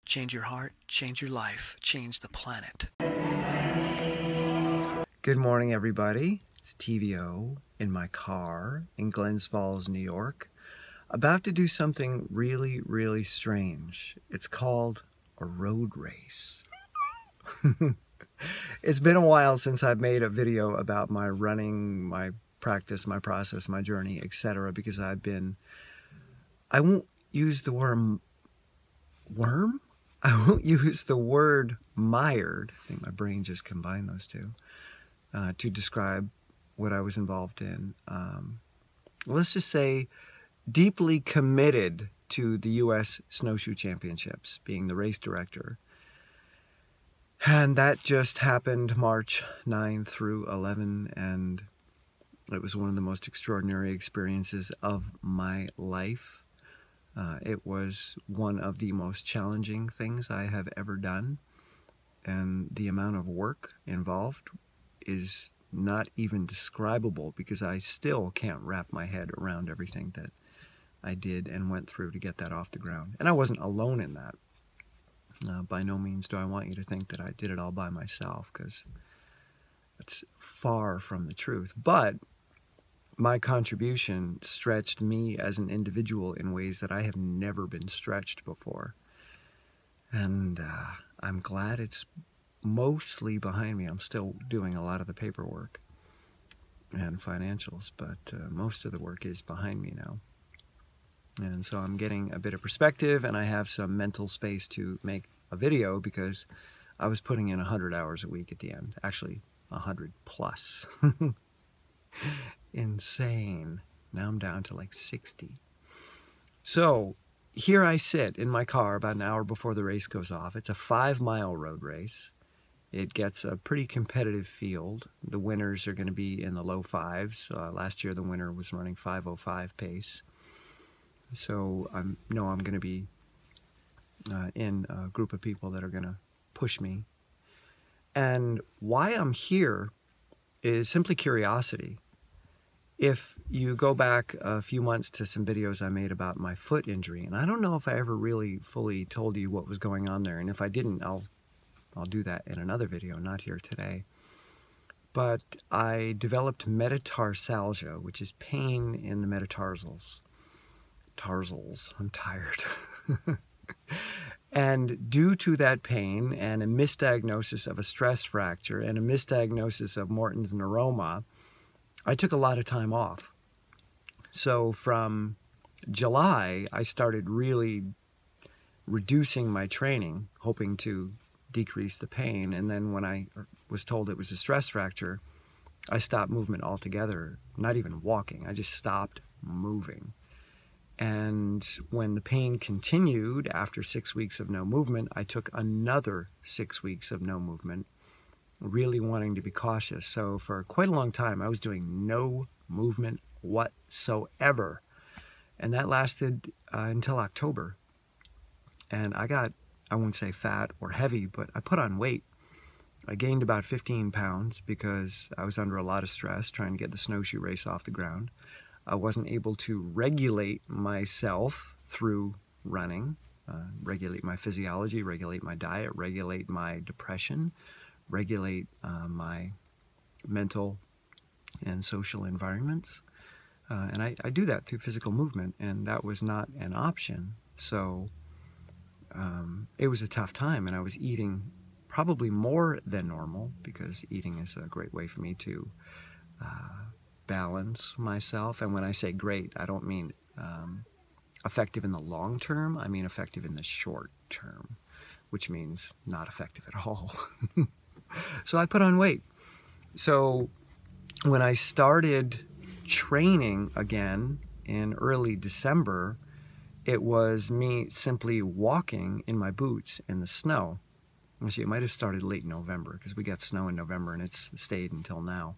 Change your heart, change your life, change the planet. Good morning, everybody. It's TVO in my car in Glens Falls, New York, about to do something really, really strange. It's called a road race. It's been a while since I've made a video about my running, my practice, my process, my journey, etc. because I won't use the word worm? I won't use the word mired. I think my brain just combined those two to describe what I was involved in. Let's just say deeply committed to the U.S. Snowshoe Championships, being the race director. And that just happened March 9 through 11, and it was one of the most extraordinary experiences of my life. It was one of the most challenging things I have ever done, and the amount of work involved is not even describable because I still can't wrap my head around everything that I did and went through to get that off the ground. And I wasn't alone in that. By no means do I want you to think that I did it all by myself, because that's far from the truth. But my contribution stretched me as an individual in ways that I have never been stretched before. And I'm glad it's mostly behind me. I'm still doing a lot of the paperwork and financials, but most of the work is behind me now. And so I'm getting a bit of perspective, and I have some mental space to make a video because I was putting in 100 hours a week at the end. Actually, 100 plus. Insane. Now I'm down to like 60. So here I sit in my car about an hour before the race goes off. It's a 5-mile road race. It gets a pretty competitive field. The winners are going to be in the low fives. Last year the winner was running 5:05 pace. So I know I'm going to be in a group of people that are going to push me. And why I'm here is simply curiosity. If you go back a few months to some videos I made about my foot injury, and I don't know if I ever really fully told you what was going on there, and if I didn't, I'll do that in another video, not here today. But I developed metatarsalgia, which is pain in the metatarsals. I'm tired. And due to that pain and a misdiagnosis of a stress fracture and a misdiagnosis of Morton's neuroma, I took a lot of time off. So from July, I started really reducing my training, hoping to decrease the pain. And then when I was told it was a stress fracture, I stopped movement altogether, not even walking. I just stopped moving. And when the pain continued after 6 weeks of no movement, I took another 6 weeks of no movement, really wanting to be cautious. So for quite a long time, I was doing no movement whatsoever. And that lasted until October. And I got, I won't say fat or heavy, but I put on weight. I gained about 15 pounds because I was under a lot of stress trying to get the snowshoe race off the ground. I wasn't able to regulate myself through running, regulate my physiology, regulate my diet, regulate my depression, regulate my mental and social environments. And I do that through physical movement, and that was not an option. So it was a tough time, and I was eating probably more than normal, because eating is a great way for me to balance myself. And when I say great, I don't mean effective in the long term. I mean effective in the short term, which means not effective at all. So I put on weight. So when I started training again in early December, it was me simply walking in my boots in the snow. Actually, it might have started late November, because we got snow in November and it's stayed until now.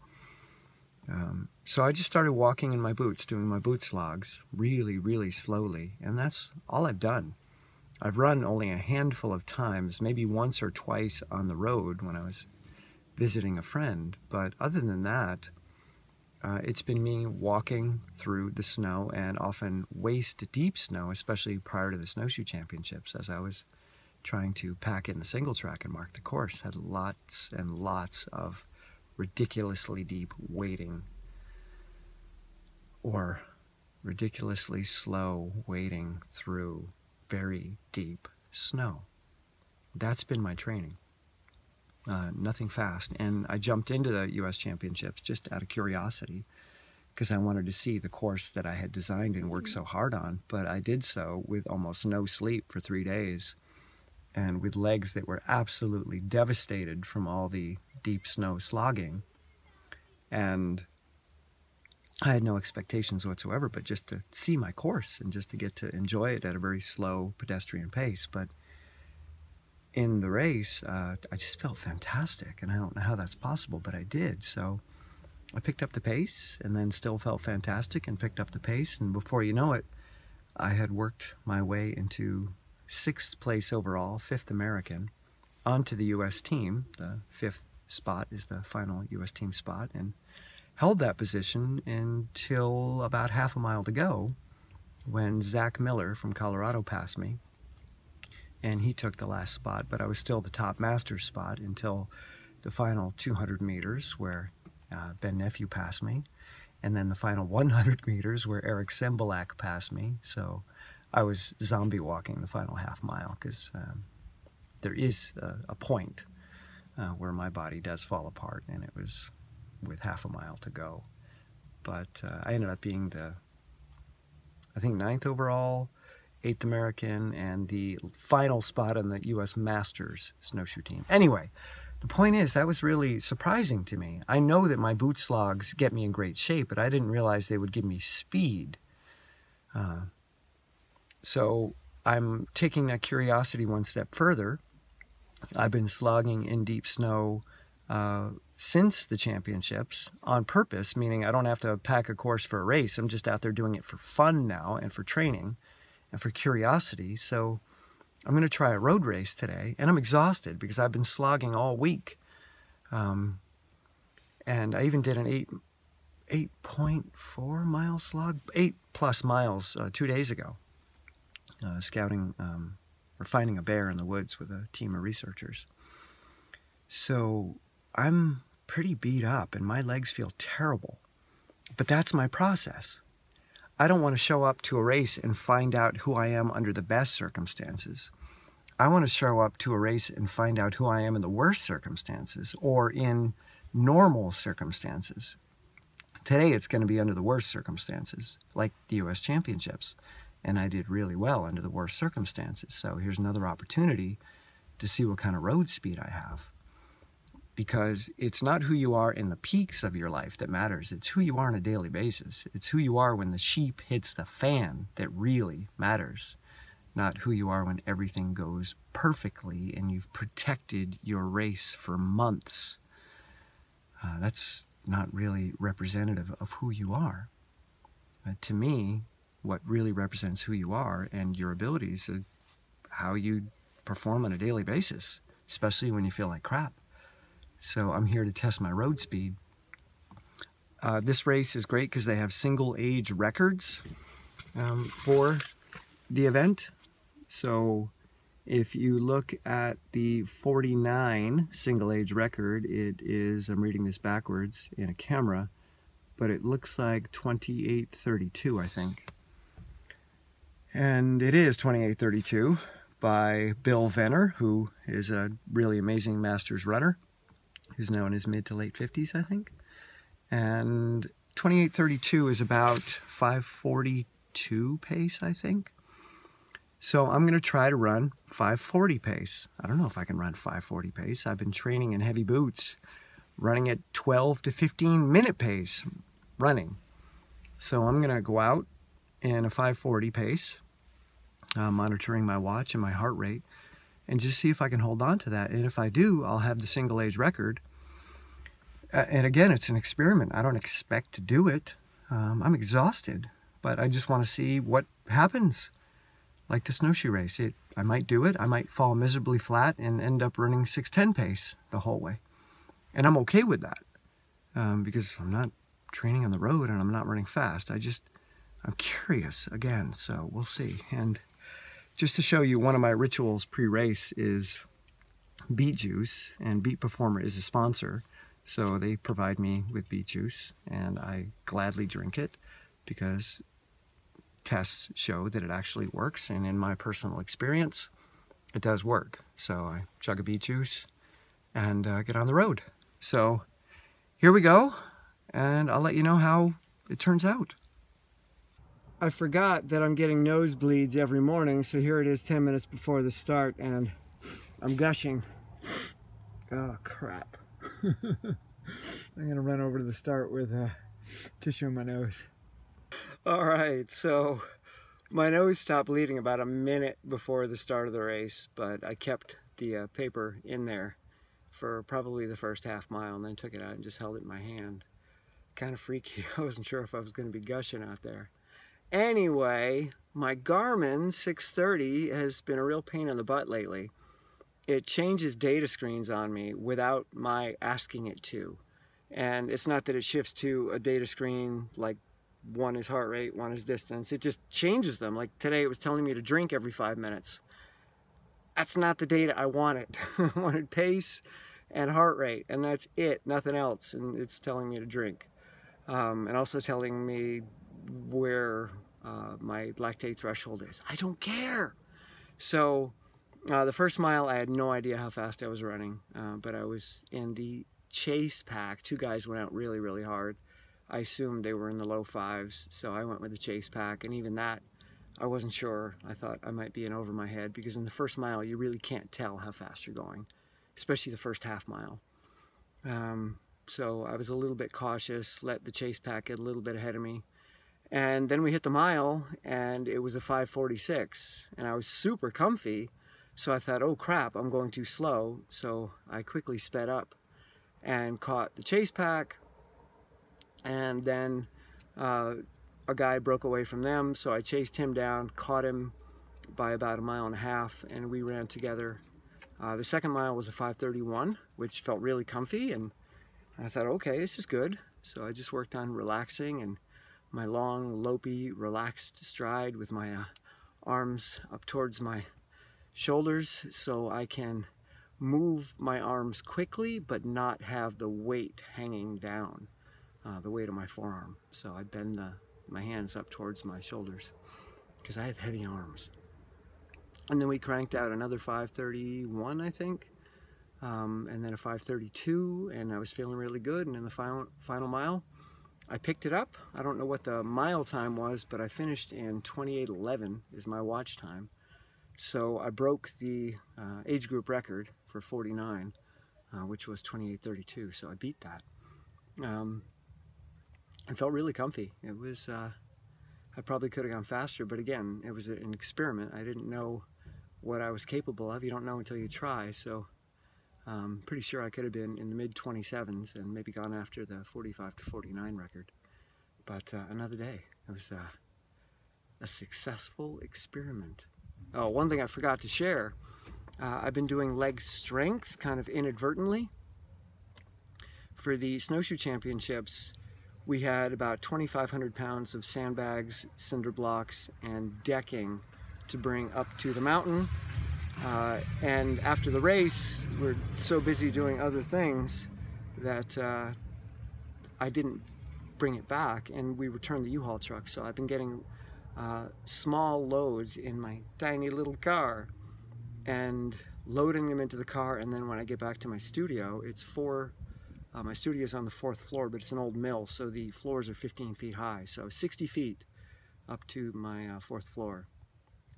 So I just started walking in my boots, doing my boot slogs really, really slowly. And that's all I've done. I've run only a handful of times, maybe once or twice on the road when I was visiting a friend. But other than that, it's been me walking through the snow, and often waist-deep snow, especially prior to the snowshoe championships, as I was trying to pack in the single track and mark the course. Had lots and lots of ridiculously deep wading, or ridiculously slow wading through very deep snow. That's been my training. Nothing fast. And I jumped into the U.S. Championships just out of curiosity, because I wanted to see the course that I had designed and worked so hard on. But I did so with almost no sleep for 3 days, and with legs that were absolutely devastated from all the deep snow slogging. And I had no expectations whatsoever, but just to see my course and just to get to enjoy it at a very slow pedestrian pace. But in the race, I just felt fantastic, and I don't know how that's possible, but I did. So I picked up the pace, and then still felt fantastic and picked up the pace, and before you know it, I had worked my way into 6th place overall, 5th American, onto the U.S. team. The 5th spot is the final U.S. team spot, and held that position until about half a mile to go, when Zach Miller from Colorado passed me, and he took the last spot. But I was still the top master's spot until the final 200 meters, where Ben Nephew passed me, and then the final 100 meters where Eric Sembalak passed me. So I was zombie walking the final half mile, because there is a point where my body does fall apart, and it was with half a mile to go. But I ended up being the, I think, 9th overall, 8th American, and the final spot on the U.S. Masters snowshoe team. Anyway, the point is, that was really surprising to me. I know that my boot slogs get me in great shape, but I didn't realize they would give me speed. So I'm taking that curiosity one step further. I've been slogging in deep snow since the championships on purpose, meaning I don't have to pack a course for a race. I'm just out there doing it for fun now, and for training and for curiosity. So I'm going to try a road race today, and I'm exhausted because I've been slogging all week. And I even did an 8.4 mile slog, 8+ miles 2 days ago, scouting or finding a bear in the woods with a team of researchers. So I'm pretty beat up, and my legs feel terrible, but that's my process. I don't want to show up to a race and find out who I am under the best circumstances. I want to show up to a race and find out who I am in the worst circumstances, or in normal circumstances. Today it's going to be under the worst circumstances, like the U.S. Championships, and I did really well under the worst circumstances. So here's another opportunity to see what kind of road speed I have. Because it's not who you are in the peaks of your life that matters. It's who you are on a daily basis. It's who you are when the sheep hits the fan that really matters. Not who you are when everything goes perfectly and you've protected your race for months. That's not really representative of who you are. To me, what really represents who you are and your abilities is how you perform on a daily basis, especially when you feel like crap. So I'm here to test my road speed. This race is great because they have single age records for the event. So if you look at the 49 single age record, it is, I'm reading this backwards in a camera, but it looks like 28:32, I think. And it is 28:32 by Bill Venner, who is a really amazing Masters runner, who's now in his mid to late 50s, I think. And 28:32 is about 5:42 pace, I think. So I'm going to try to run 5:40 pace. I don't know if I can run 5:40 pace. I've been training in heavy boots, running at 12 to 15 minute pace running. So I'm going to go out in a 5:40 pace, monitoring my watch and my heart rate, and just see if I can hold on to that. And if I do, I'll have the single age record. And again, it's an experiment. I don't expect to do it. I'm exhausted, but I just want to see what happens. Like the snowshoe race, I might do it. I might fall miserably flat and end up running 6:10 pace the whole way. And I'm okay with that because I'm not training on the road and I'm not running fast. I'm curious again, so we'll see. And just to show you, one of my rituals pre-race is beet juice, and Beet Performer is a sponsor. So they provide me with beet juice, and I gladly drink it because tests show that it actually works, and in my personal experience, it does work. So I chug a beet juice and get on the road. So here we go, and I'll let you know how it turns out. I forgot that I'm getting nosebleeds every morning, so here it is 10 minutes before the start, and I'm gushing. Oh, crap. I'm gonna run over to the start with tissue in my nose. All right, so my nose stopped bleeding about a minute before the start of the race, but I kept the paper in there for probably the first half mile and then took it out and just held it in my hand. Kind of freaky. I wasn't sure if I was going to be gushing out there. Anyway, my Garmin 630 has been a real pain in the butt lately. It changes data screens on me without my asking it to. And it's not that it shifts to a data screen like one is heart rate, one is distance. It just changes them. Like today it was telling me to drink every 5 minutes. That's not the data I wanted. I wanted pace and heart rate, and that's it, nothing else. And it's telling me to drink. And also telling me where my lactate threshold is. I don't care. So the first mile I had no idea how fast I was running, but I was in the chase pack. Two guys went out really, really hard. I assumed they were in the low 5s, so I went with the chase pack, and even that, I wasn't sure. I thought I might be in over my head, because in the first mile, you really can't tell how fast you're going, especially the first half mile. So I was a little bit cautious, let the chase pack get a little bit ahead of me. And then we hit the mile, and it was a 5:46, and I was super comfy, so I thought, oh crap, I'm going too slow. So I quickly sped up and caught the chase pack, and then a guy broke away from them, so I chased him down, caught him by about 1.5 miles, and we ran together. The second mile was a 5:31, which felt really comfy, and I thought, okay, this is good. So I just worked on relaxing and my long, lopey, relaxed stride with my arms up towards my shoulders, so I can move my arms quickly but not have the weight hanging down, the weight of my forearm. So I bend my hands up towards my shoulders because I have heavy arms. And then we cranked out another 5:31, I think, and then a 5:32, and I was feeling really good. And in the final mile, I picked it up. I don't know what the mile time was, but I finished in 28:11 is my watch time. So I broke the age group record for 49, which was 28:32. So I beat that. And felt really comfy. It was, I probably could have gone faster, but again, it was an experiment. I didn't know what I was capable of. You don't know until you try. So I'm pretty sure I could have been in the mid 27s and maybe gone after the 45 to 49 record. But another day. It was a successful experiment. Oh, one thing I forgot to share. I've been doing leg strength kind of inadvertently. For the snowshoe championships, we had about 2,500 pounds of sandbags, cinder blocks, and decking to bring up to the mountain. And after the race, we're so busy doing other things that I didn't bring it back, and we returned the U-Haul truck. So I've been getting small loads in my tiny little car and loading them into the car, and then when I get back to my studio, it's my studio is on the 4th floor, but it's an old mill, so the floors are 15 feet high, so 60 feet up to my 4th floor.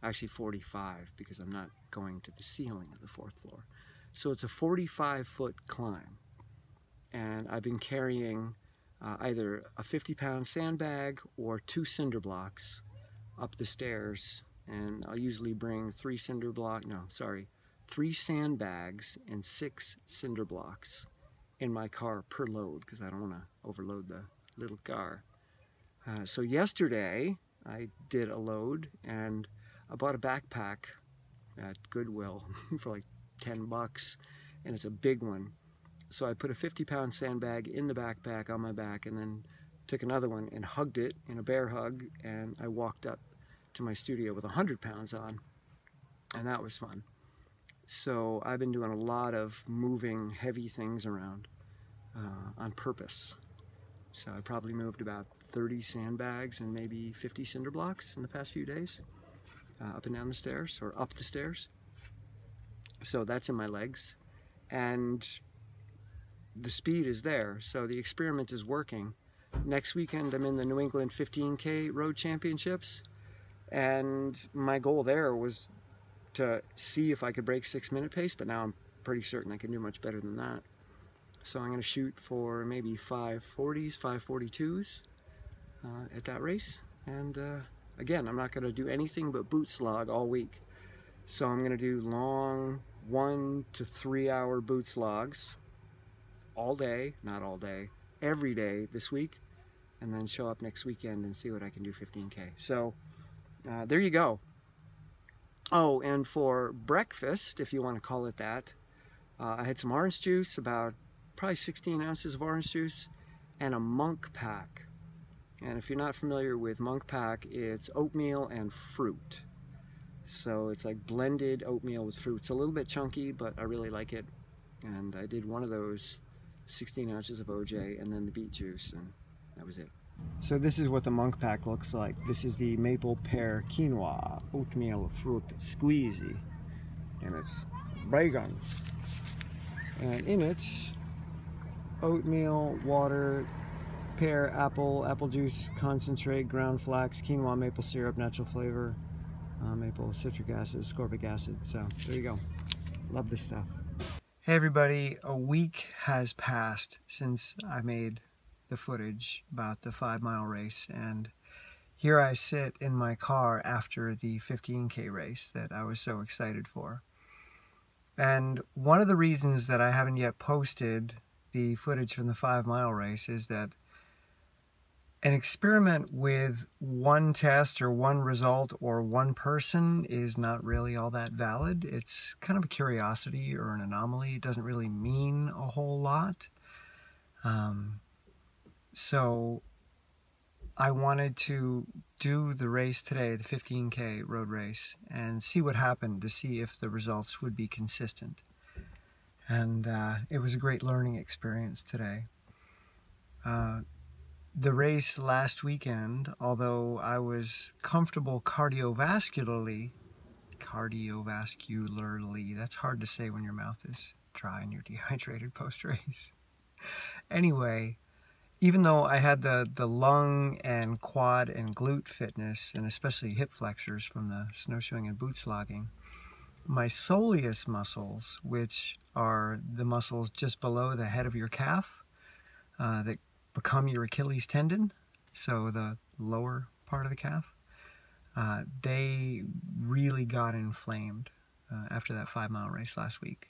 Actually 45, because I'm not going to the ceiling of the 4th floor. So it's a 45-foot climb, and I've been carrying either a 50-pound sandbag or 2 cinder blocks up the stairs, and I'll usually bring 3 sandbags and 6 cinder blocks in my car per load, because I don't want to overload the little car. So yesterday I did a load, and I bought a backpack at Goodwill for like 10 bucks, and it's a big one. So I put a 50-pound sandbag in the backpack on my back, and then took another one and hugged it in a bear hug, and I walked up to my studio with 100 pounds on. and that was fun. So I've been doing a lot of moving heavy things around on purpose. So I probably moved about 30 sandbags and maybe 50 cinder blocks in the past few days, up and down the stairs, or up the stairs. So that's in my legs, and the speed is there, so the experiment is working. Next weekend I'm in the New England 15K Road Championships, and my goal there was to see if I could break 6-minute pace, but now I'm pretty certain I can do much better than that. So I'm going to shoot for maybe 540s, 542s at that race. And again, I'm not going to do anything but boot slog all week. So I'm going to do long 1 to 3 hour boot slogs all day, not all day, every day this week, and then show up next weekend and see what I can do 15K. So there you go. Oh, and for breakfast, if you want to call it that, I had some orange juice, about probably 16 ounces of orange juice, and a monk pack. And if you're not familiar with monk pack, it's oatmeal and fruit. So it's like blended oatmeal with fruit. It's a little bit chunky, but I really like it. And I did one of those, 16 ounces of OJ, and then the beet juice, and that was it. So this is what the monk pack looks like. This is the maple pear quinoa oatmeal fruit squeezy, and it's vegan. And in it, oatmeal, water, pear, apple juice concentrate, ground flax, quinoa, maple syrup, natural flavor, maple citric acid, ascorbic acid. So there you go. Love this stuff. Hey everybody, a week has passed since I made the footage about the 5-mile race, and here I sit in my car after the 15K race that I was so excited for. And one of the reasons that I haven't yet posted the footage from the 5-mile race is that an experiment with one test or one result or one person is not really all that valid. It's kind of a curiosity or an anomaly. It doesn't really mean a whole lot. So I wanted to do the race today, the 15K road race, and see what happened, to see if the results would be consistent. And it was a great learning experience today. The race last weekend, although I was comfortable cardiovascularly, that's hard to say when your mouth is dry and you're dehydrated post-race. Anyway, even though I had the lung and quad and glute fitness, and especially hip flexors from the snowshoeing and boot slogging, my soleus muscles, which are the muscles just below the head of your calf that become your Achilles tendon, so the lower part of the calf, they really got inflamed after that 5-mile race last week.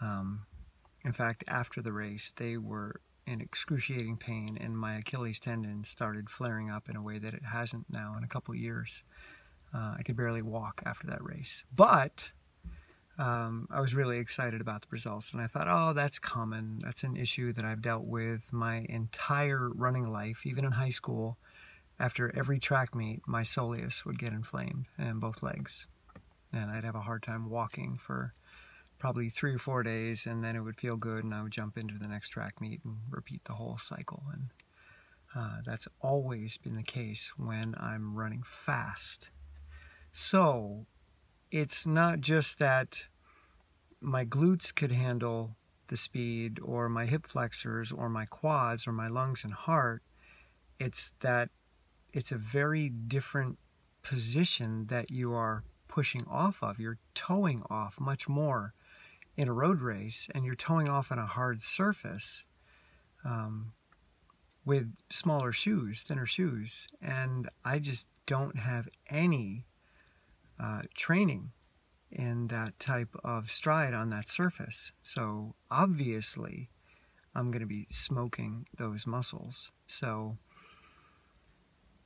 In fact, after the race, they were in excruciating pain, and my Achilles tendon started flaring up in a way that it hasn't now in a couple years. I could barely walk after that race. But I was really excited about the results, and I thought, oh, that's common. That's an issue that I've dealt with my entire running life. Even in high school, after every track meet, my soleus would get inflamed in both legs, and I'd have a hard time walking for probably 3 or 4 days, and then it would feel good, and I would jump into the next track meet and repeat the whole cycle. And that's always been the case when I'm running fast. So it's not just that my glutes could handle the speed, or my hip flexors, or my quads, or my lungs and heart. It's that it's a very different position that you are pushing off of. You're towing off much more in a road race, and you're towing off on a hard surface with smaller shoes, thinner shoes. And I just don't have any training in that type of stride on that surface. So obviously I'm going to be smoking those muscles. So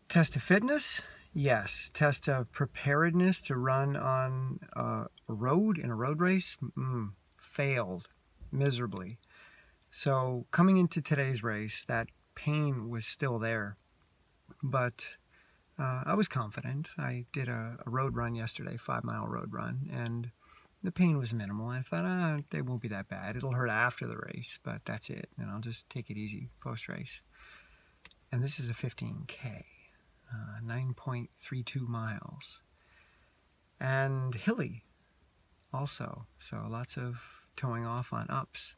test of fitness, yes. Test of preparedness to run on a road in a road race, failed miserably. So coming into today's race, that pain was still there, but I was confident. I did a road run yesterday, 5-mile road run, and the pain was minimal. I thought, they won't be that bad. It'll hurt after the race, but that's it. And I'll just take it easy post-race. And this is a 15K, 9.32 miles. And hilly also, so lots of towing off on ups.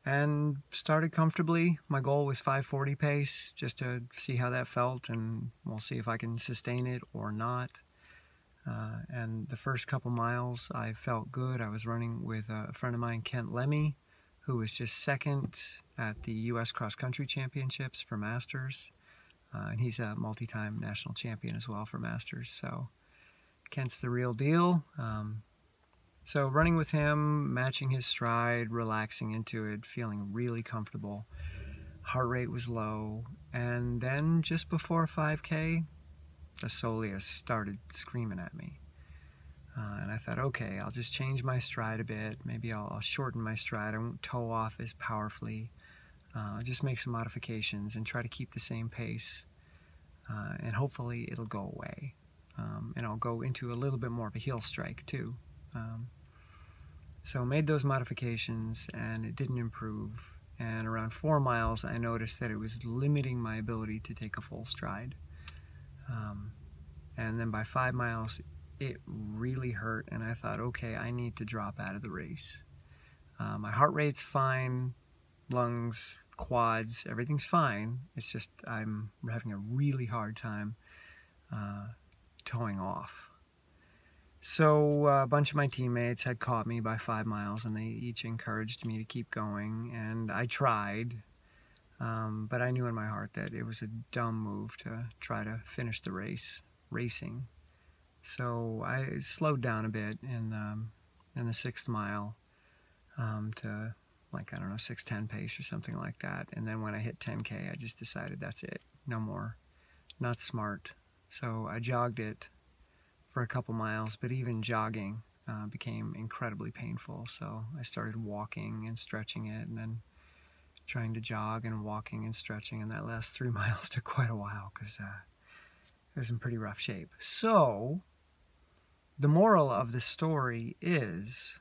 And started comfortably. My goal was 5:40 pace, just to see how that felt, and we'll see if I can sustain it or not. And the first couple miles, I felt good. I was running with a friend of mine, Kent Lemmy, who was just second at the U.S. Cross Country Championships for Masters. And he's a multi-time national champion as well for Masters. So Kent's the real deal. So running with him, matching his stride, relaxing into it, feeling really comfortable. Heart rate was low. And then just before 5K, the soleus started screaming at me. And I thought, okay, I'll just change my stride a bit. Maybe I'll shorten my stride. I won't toe off as powerfully. I'll just make some modifications and try to keep the same pace. And hopefully it'll go away. And I'll go into a little bit more of a heel strike too. So I made those modifications and it didn't improve. And around 4 miles, I noticed that it was limiting my ability to take a full stride. And then by 5 miles, it really hurt. And I thought, okay, I need to drop out of the race. My heart rate's fine, lungs, quads, everything's fine. It's just I'm having a really hard time towing off. So a bunch of my teammates had caught me by 5 miles, and they each encouraged me to keep going, and I tried, but I knew in my heart that it was a dumb move to try to finish the racing. So I slowed down a bit in the 6th mile to, like, I don't know, 6:10 pace or something like that, and then when I hit 10K, I just decided that's it, no more, not smart. So I jogged it for a couple miles, but even jogging became incredibly painful. So I started walking and stretching it, and then trying to jog and walking and stretching, and that last 3 miles took quite a while because it was in pretty rough shape. So the moral of the story is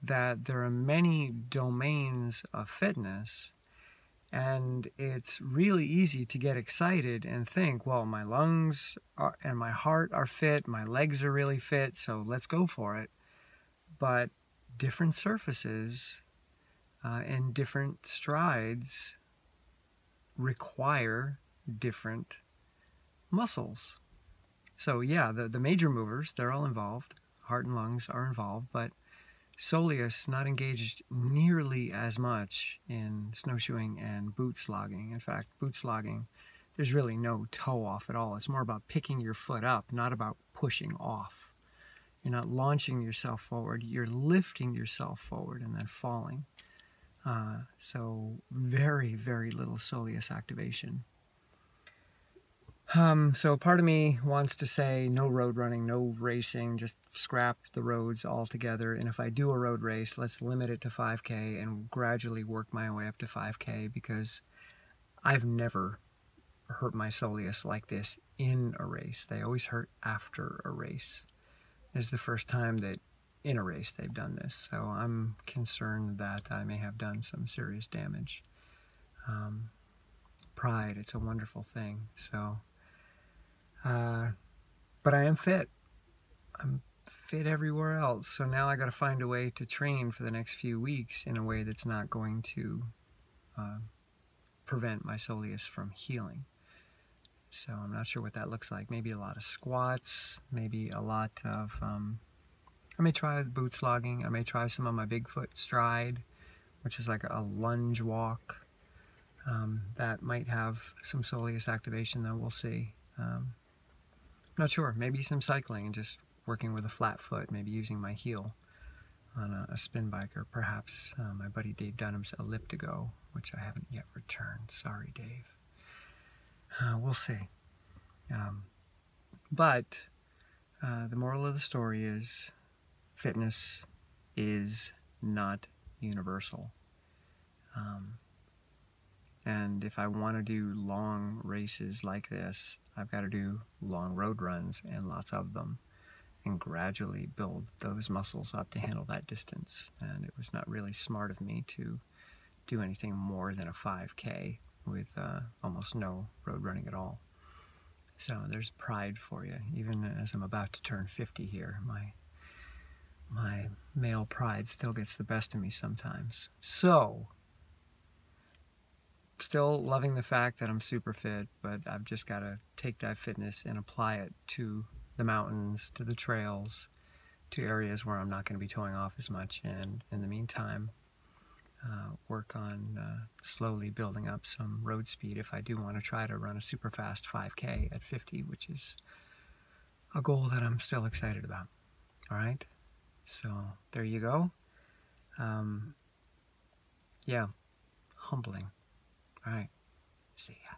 that there are many domains of fitness, and it's really easy to get excited and think, well, my lungs and my heart are fit, my legs are really fit, so let's go for it. But different surfaces and different strides require different muscles. So yeah, the major movers, they're all involved. Heart and lungs are involved, but soleus not engaged nearly as much in snowshoeing and boot slogging. In fact, boot slogging, there's really no toe off at all. It's more about picking your foot up, not about pushing off. You're not launching yourself forward, you're lifting yourself forward and then falling. So very, very little soleus activation. So part of me wants to say no road running, no racing, just scrap the roads altogether. And if I do a road race, let's limit it to 5K and gradually work my way up to 5K, because I've never hurt my soleus like this in a race. They always hurt after a race. This is the first time that in a race they've done this. So I'm concerned that I may have done some serious damage. Pride, it's a wonderful thing. So but I am fit. I'm fit everywhere else. So now I got to find a way to train for the next few weeks in a way that's not going to prevent my soleus from healing. So I'm not sure what that looks like. Maybe a lot of squats, maybe a lot of, I may try boot slogging. I may try some of my Bigfoot stride, which is like a lunge walk. That might have some soleus activation, though. We'll see. Not sure. Maybe some cycling and just working with a flat foot, maybe using my heel on a spin bike, or perhaps my buddy Dave Dunham's Elliptigo, which I haven't yet returned. Sorry, Dave. We'll see. But the moral of the story is fitness is not universal. And if I want to do long races like this, I've got to do long road runs and lots of them, and gradually build those muscles up to handle that distance. And it was not really smart of me to do anything more than a 5K with almost no road running at all. So there's pride for you. Even as I'm about to turn 50 here, my male pride still gets the best of me sometimes. So, still loving the fact that I'm super fit, but I've just got to take that fitness and apply it to the mountains, to the trails, to areas where I'm not going to be towing off as much. And in the meantime, work on slowly building up some road speed if I do want to try to run a super fast 5K at 50, which is a goal that I'm still excited about. All right, so there you go. Yeah, humbling. All right, see ya.